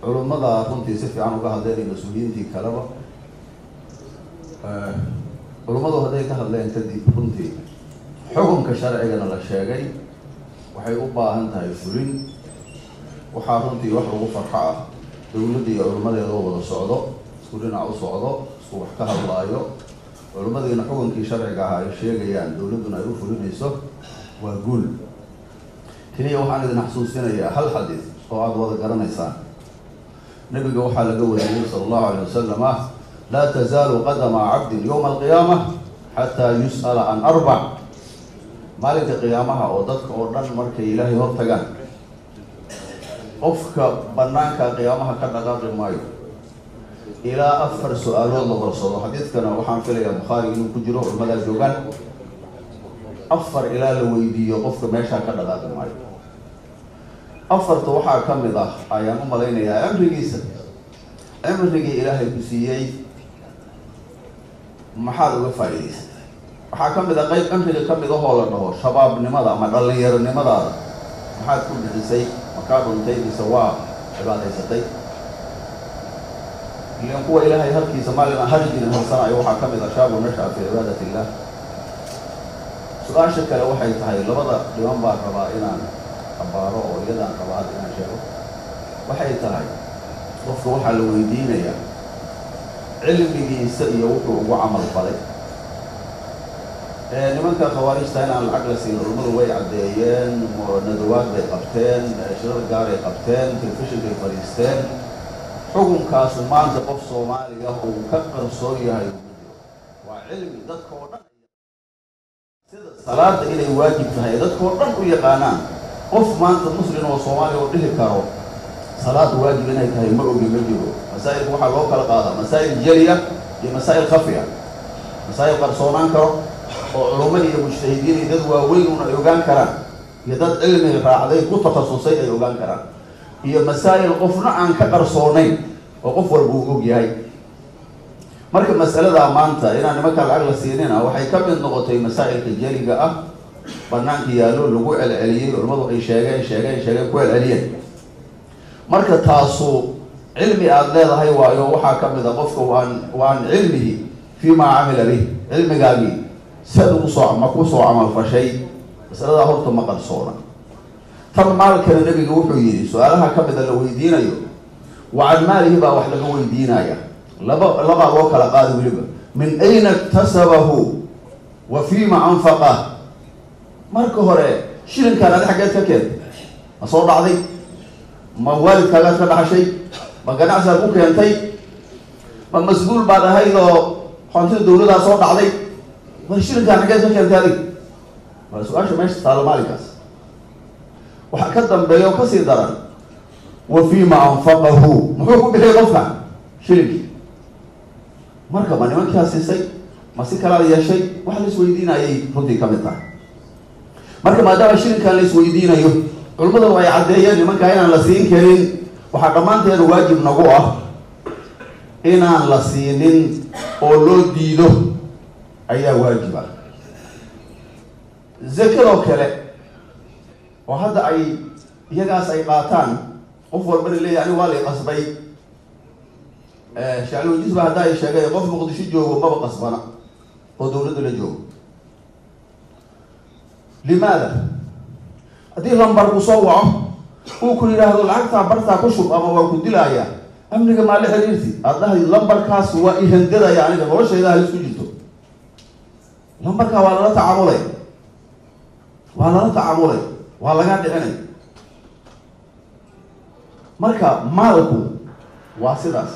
علماء runtii si fiican uga hadleen mas'uuliyiintii kaleba علماء هذي كهذين كذي runtii xukunka sharciga la sheegay waxay u baahan tahay fulin waxa runtii wax ugu farxaa dawladda iyo culamadeeda wada socdo isku dhinac u socdo isku wax ka hadlaayo culamadeena xukunkii sharciga ah ay sheegayaan dawladuna ay u fulinayso waa guul kaliya waxaan idin xasuusinayaa hal xadiis oo aad wada garanaysaan nabiga waxaa laga wariyay sallallahu alayhi wasallam la tazalu qadama 'abdin yawm al-qiyamah hatta yus'ala an arba' maalinta qiyaamaha oo dadka oo dhan markay ilaahay hor tagaan qofka banaanka qiyaamaha ka dhaqaaqi maayo ilaa afar su'aalood la warsado xadiiskana waxaan filayaa Bukhari inuu ku jiro culimada joogan afar ilaa la weydiiyo qofka meesha ka dhaqaaqi maayo afarta waxaa ka mid ah ayaan u malaynayaa amrigiisa amrigii ilaahay ku siiyay maxaad uga faa'iidaysatay waxaa ka mid ah qayb amriga ka mid ah oo la dhaho shabaabnimada ama dhalinyaronimadaada maxaad ku bixisay markaa dhuntay mise waa cibaadaysatay ilaan kuwa ilaahay halkiisa maalin aan hari jirin harsanayo waxaa ka mid ah shaabu nashaa fi cibaadati illah su-aasha kale waxay tahay labada dhiban baan rabaa inaan abaaro oo iyadaan qabaad inaan sheego waxay tahay qofka waxaa la weydiinayaa cilmigiisa iyo wuxuu ugu camal falay nimanka khawaarijta inaan lacag la siin culimadu way caddeeyeen nadawaad bay qabteen shirar gaar ay qabteen telefishinkay fadhiisteen xukunkaasu maanta qof soomaaliga uu ka qarsoon yahay waa cilmi dadka oo dhan sida salaada inay waajib tahay dadka oo dhan u yaqaanaan qof maanta muslim oo soomaali oo dhihi karo salaadu waajib inay tahay ma ogi ma jiro masaa'il waxa loo kala qaadaa masaa'il jaliya iyo masaa'il khafiya masaa'il qarsoonaan karo oo culummo iyo mujtahidiin iyo dad waaweyn una ay ogaan karaan iyo dad cilmiga raacday ku takhasusay ay ogaan karaan iyo masaa'il qofna aan ka qarsoonayn oo qof walba uu og yahay marka mas'alada maanta inaan nimanka lacag la siinina waxay ka mid noqotay masaa'ilka jaliga ah banaanka yaallo lagu celceliyey culimadu ay sheegeen ku celceliyeen marka taasu cilmi aad leedahay waayo waxaa ka mid ah qofka waan cilmihi fiima camila bih cilmigaagii sad ku soo camal fashay mas'alada horta ma qarsoona tan maalkana nabiga wuxuu yidhi su-aalaha ka mid a la weydiinayo wacan maalihi baa wax laga weydiinaya laba loo kala qaadi weliba min ayna iktasabahu wa fiima anfaqah marka hore shilinkaan adi xaggeed ka keentay ma soo dhacday ma waalidkaagaad ka dhaxashay ma ganacsigaad ku keentay ma mas-uul baad ahayd oo xontida dawladaa soo dhacday war shilinkaan xaggeed ka keentay adig waa su-aasha meesha taalo maalinkaas waxaa ka dambeeya oo kasii daran wa fiima anfaqahu muxuu ku bixiyay qofka shilinkii marka ma nimankaa siisay ma si kalaad yeeshay wax la isweydiinayay runtii ka mid tahay marka maadaama shilinkaan la isweydiinayo culimaduna ay caddeeyeen nimankaa inaan la siin karin waxaa dhammaanteena waajib nagu ah inaan la siinin oo loo diido ayaa waajib ah zakadoo kale oo hadda ay iyagaas ay qaataan qof walbana leeyahay anigu waa lay qasbay shacluujisba hadda ay sheegay qof muqdisho joogo maba qasbana oo dawladda la joogo limaada haddii lambar ku soo waco uu ku yidhaahdo lacagtaa bartaa ku shub ama waa ku dilaaya amniga maa la xiriirti aad dhahay lambarkaas waa ihandadaya aniga noloshayda halis ku jirto lambarkaa waa lala tacaamulay waa laga dhicinay marka maalku waa sidaas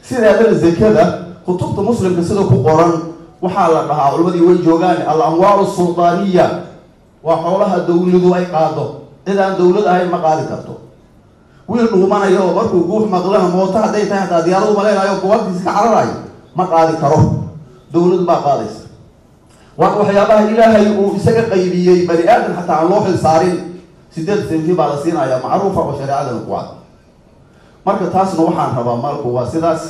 sideedana zakada kutubta muslimka sida ku qoran waxaa la dhahaa culimadii way joogaan al-amwaalu sultaaniya waa xoolaha dawladu ay qaado cid aan dawlad ahayn ma qaadi karto wiil dhuumanayo oo markuu guux maqlana mooto hadday tahay hataa diyaaradu maleynayo kuwaabtiisa ka cararayo ma qaadi karo dawlad baa qaadaysa waa waxyaabaha ilaahay uu isaga qaybiyey bani aadam xataa aan loo xil saarin 8 senti baa la siinaya macruufa oo shareecadana ku cad marka taasna waxaan rabaa maalku waa sidaas